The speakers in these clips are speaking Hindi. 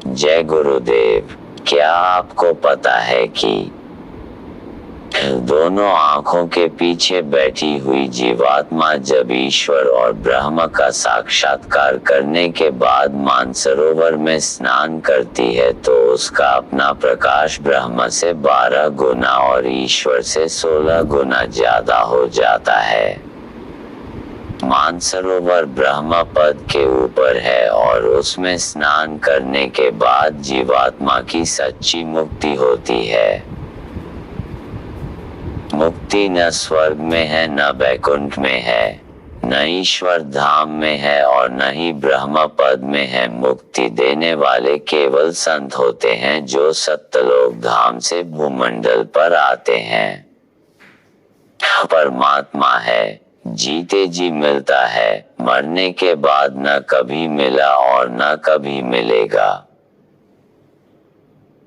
जय गुरुदेव। क्या आपको पता है कि दोनों आंखों के पीछे बैठी हुई जीवात्मा जब ईश्वर और ब्रह्म का साक्षात्कार करने के बाद मानसरोवर में स्नान करती है तो उसका अपना प्रकाश ब्रह्म से 12 गुना और ईश्वर से 16 गुना ज्यादा हो जाता है। मानसरोवर ब्रह्म पद के ऊपर है और उसमें स्नान करने के बाद जीवात्मा की सच्ची मुक्ति होती है। मुक्ति न स्वर्ग में है, न वैकुंठ में है, न ईश्वर धाम में है और न ही ब्रह्म पद में है। मुक्ति देने वाले केवल संत होते हैं जो सत्यलोक धाम से भूमंडल पर आते हैं। परमात्मा है, जीते जी मिलता है, मरने के बाद न कभी मिला और न कभी मिलेगा।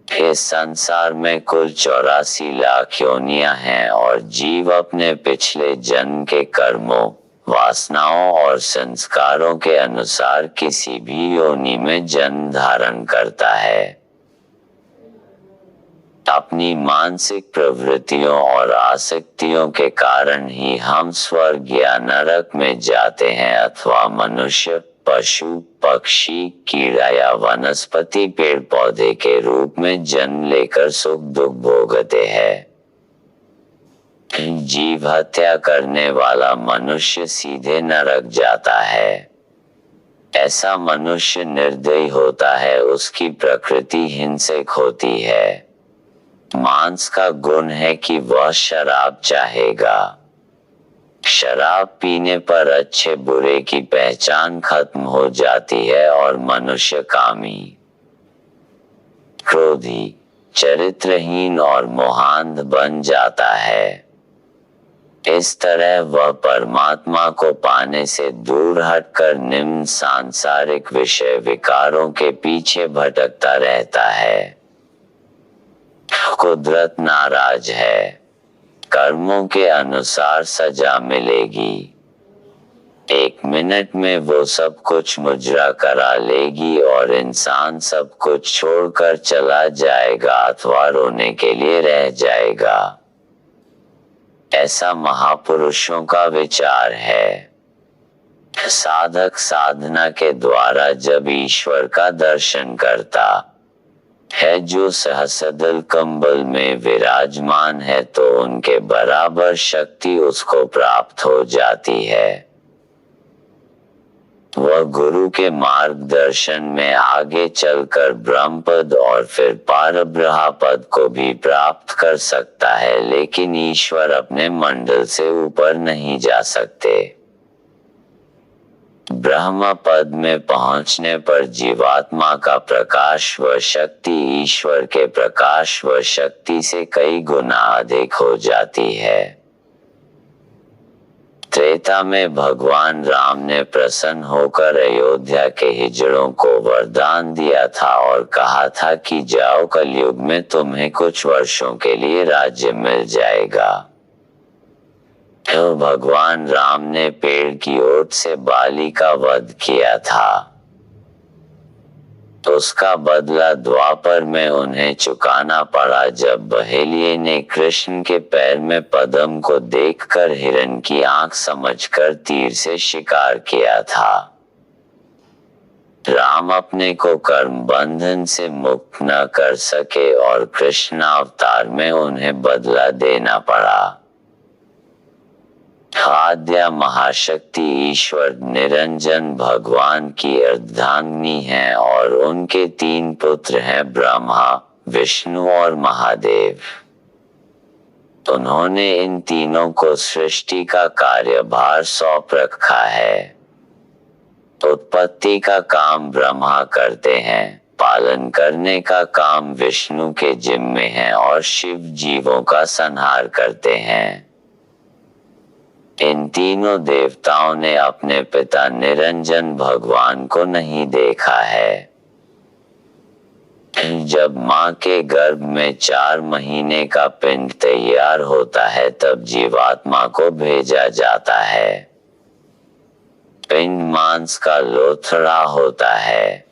इस संसार में कुल 84 लाख योनियां हैं और जीव अपने पिछले जन्म के कर्मों, वासनाओं और संस्कारों के अनुसार किसी भी योनि में जन्म धारण करता है। अपनी मानसिक प्रवृत्तियों और आसक्तियों के कारण ही हम स्वर्ग या नरक में जाते हैं अथवा मनुष्य, पशु, पक्षी, कीड़ा या वनस्पति, पेड़ पौधे के रूप में जन्म लेकर सुख दुख भोगते हैं। जीव हत्या करने वाला मनुष्य सीधे नरक जाता है। ऐसा मनुष्य निर्दयी होता है, उसकी प्रकृति हिंसक होती है। मांस का गुण है कि वह शराब चाहेगा। शराब पीने पर अच्छे बुरे की पहचान खत्म हो जाती है और मनुष्य कामी, क्रोधी, चरित्रहीन और मोहांध बन जाता है। इस तरह वह परमात्मा को पाने से दूर हटकर निम्न सांसारिक विषय विकारों के पीछे भटकता रहता है। कुदरत नाराज है, कर्मों के अनुसार सजा मिलेगी। 1 मिनट में वो सब कुछ मुजरा करा लेगी और इंसान सब कुछ छोड़कर चला जाएगा अथवा रोने के लिए रह जाएगा। ऐसा महापुरुषों का विचार है। साधक साधना के द्वारा जब ईश्वर का दर्शन करता है जो सहस्रदल कंबल में विराजमान है तो उनके बराबर शक्ति उसको प्राप्त हो जाती है। वह गुरु के मार्गदर्शन में आगे चलकर ब्रह्मपद और फिर पारब्रह्म पद को भी प्राप्त कर सकता है, लेकिन ईश्वर अपने मंडल से ऊपर नहीं जा सकते। ब्रह्म पद में पहुंचने पर जीवात्मा का प्रकाश व शक्ति ईश्वर के प्रकाश व शक्ति से कई गुना अधिक हो जाती है। त्रेता में भगवान राम ने प्रसन्न होकर अयोध्या के हिजड़ों को वरदान दिया था और कहा था कि जाओ, कलयुग में तुम्हें कुछ वर्षों के लिए राज्य मिल जाएगा। तो भगवान राम ने पेड़ की ओट से बाली का वध किया था। उसका बदला द्वापर में उन्हें चुकाना पड़ा जब बहेलिये ने कृष्ण के पैर में पद्म को देखकर हिरण की आंख समझकर तीर से शिकार किया था। राम अपने को कर्म बंधन से मुक्त न कर सके और कृष्ण अवतार में उन्हें बदला देना पड़ा। आद्या महाशक्ति ईश्वर निरंजन भगवान की अर्धांगिनी है और उनके 3 पुत्र हैं, ब्रह्मा, विष्णु और महादेव। उन्होंने इन तीनों को सृष्टि का कार्यभार सौंप रखा है। उत्पत्ति का काम ब्रह्मा करते हैं, पालन करने का काम विष्णु के जिम्मे है और शिव जीवों का संहार करते हैं। इन तीनों देवताओं ने अपने पिता निरंजन भगवान को नहीं देखा है। जब मां के गर्भ में 4 महीने का पिंड तैयार होता है तब जीवात्मा को भेजा जाता है। पिंड मांस का लोथड़ा होता है।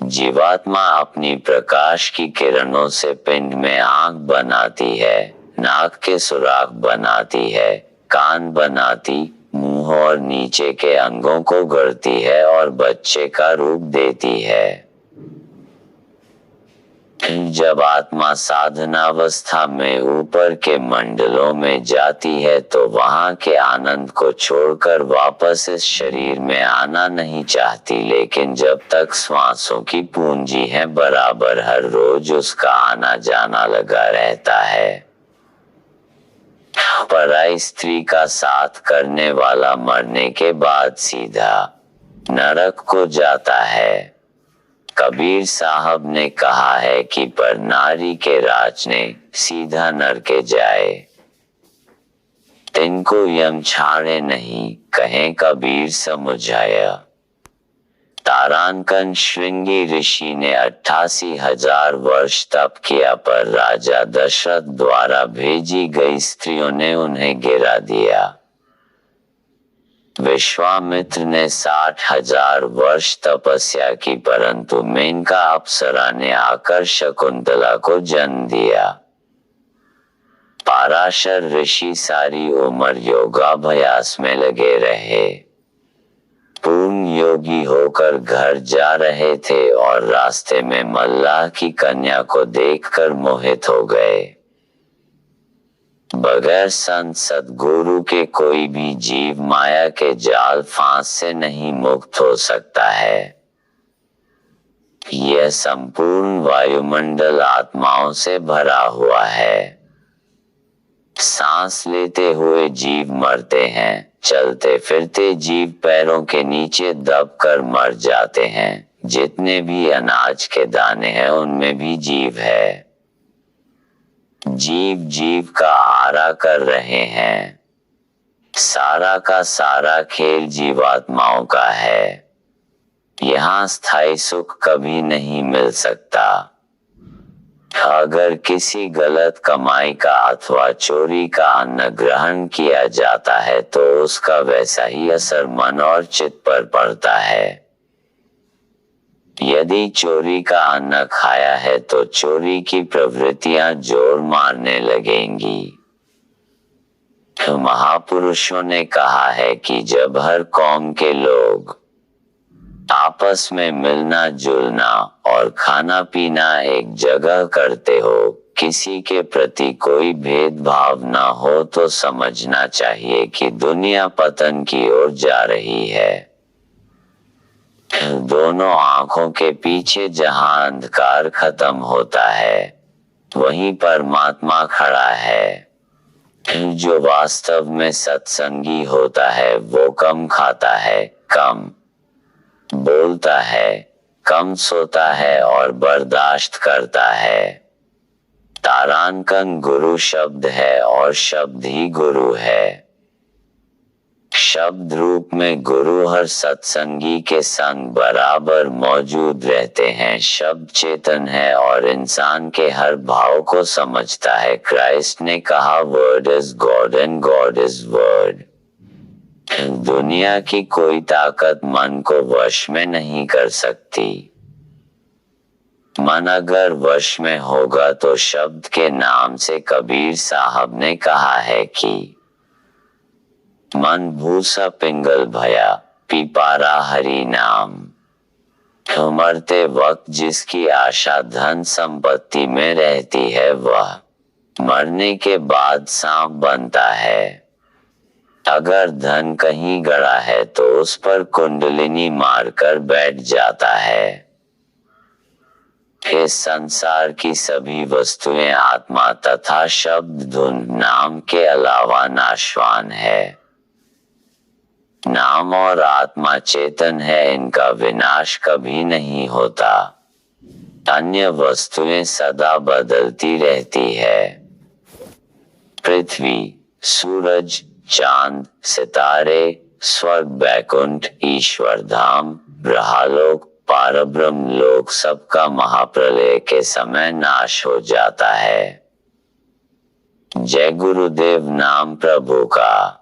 जीवात्मा अपनी प्रकाश की किरणों से पिंड में आंख बनाती है, नाक के सुराख बनाती है, कान बनाती, मुंह और नीचे के अंगों को गढ़ती है और बच्चे का रूप देती है। जब आत्मा साधनावस्था में ऊपर के मंडलों में जाती है तो वहां के आनंद को छोड़कर वापस इस शरीर में आना नहीं चाहती, लेकिन जब तक श्वासों की पूंजी है बराबर हर रोज उसका आना जाना लगा रहता है। पराई स्त्री का साथ करने वाला मरने के बाद सीधा नरक को जाता है। कबीर साहब ने कहा है कि पर नारी के राजने सीधा नरके जाए, तिनको यम छाड़े नहीं, कहें कबीर समुझाया। तारांकन श्रृंगी ऋषि ने 88,000 वर्ष तप किया पर राजा दशरथ द्वारा भेजी गई स्त्रियों ने उन्हें गिरा दिया। विश्वामित्र ने 60,000 वर्ष तपस्या की परंतु मेनका अप्सरा ने आकर शकुंतला को जन्म दिया। पाराशर ऋषि सारी उम्र योगाभ्यास में लगे रहे। पूर्ण योगी होकर घर जा रहे थे और रास्ते में मल्लाह की कन्या को देखकर मोहित हो गए। बगैर संत सद्गुरु के कोई भी जीव माया के जाल फांस से नहीं मुक्त हो सकता है। यह संपूर्ण वायुमंडल आत्माओं से भरा हुआ है। सांस लेते हुए जीव मरते हैं, चलते फिरते जीव पैरों के नीचे दबकर मर जाते हैं। जितने भी अनाज के दाने हैं उनमें भी जीव है। जीव जीव का आरा कर रहे हैं। सारा का सारा खेल जीवात्माओं का है। यहाँ स्थायी सुख कभी नहीं मिल सकता। अगर किसी गलत कमाई का अथवा चोरी का अन्न ग्रहण किया जाता है तो उसका वैसा ही असर मन और चित्त पर पड़ता है। यदि चोरी का अन्न खाया है तो चोरी की प्रवृत्तियां जोर मारने लगेंगी। महापुरुषों ने कहा है कि जब हर कौम के लोग आपस में मिलना जुलना और खाना पीना एक जगह करते हो, किसी के प्रति कोई भेदभाव ना हो तो समझना चाहिए कि दुनिया पतन की ओर जा रही है। दोनों आंखों के पीछे जहां अंधकार खत्म होता है वहीं परमात्मा खड़ा है। जो वास्तव में सत्संगी होता है वो कम खाता है, कम बोलता है, कम सोता है और बर्दाश्त करता है। तारांकन गुरु शब्द है और शब्द ही गुरु है। शब्द रूप में गुरु हर सत्संगी के संग बराबर मौजूद रहते हैं। शब्द चेतन है और इंसान के हर भाव को समझता है। क्राइस्ट ने कहा word is God and God is word. दुनिया की कोई ताकत मन को वश में नहीं कर सकती। मन अगर वश में होगा तो शब्द के नाम से कबीर साहब ने कहा है कि मन भूसा पिंगल भया पिपारा हरि नाम। मरते वक्त जिसकी आशा धन संपत्ति में रहती है वह मरने के बाद सांप बनता है। अगर धन कहीं गड़ा है तो उस पर कुंडलिनी मारकर बैठ जाता है। इस संसार की सभी वस्तुएं आत्मा तथा शब्द धुन नाम के अलावा नाशवान है। नाम और आत्मा चेतन है, इनका विनाश कभी नहीं होता। अन्य वस्तुएं सदा बदलती रहती है। पृथ्वी, सूरज, चांद, सितारे, स्वर्ग, बैकुंठ, ईश्वर धाम, ब्रह्मलोक, पारब्रह्म लोक सबका महाप्रलय के समय नाश हो जाता है। जय गुरुदेव। नाम प्रभु का।